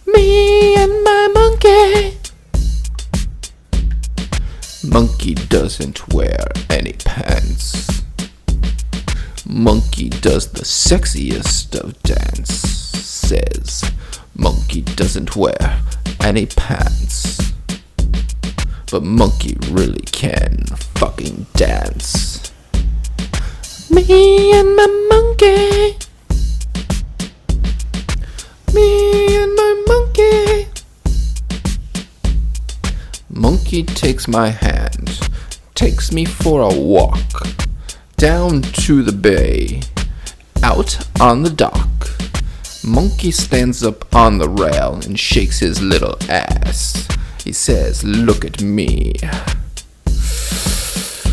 Me and my monkey. Monkey doesn't wear any pants. Monkey does the sexiest of dances. Monkey doesn't wear any pants. But monkey really can fucking dance. Me and my monkey. Me and my monkey. Monkey takes my hand, takes me for a walk, down to the bay, out on the dock. Monkey stands up on the rail and shakes his little ass. He says, "Look at me.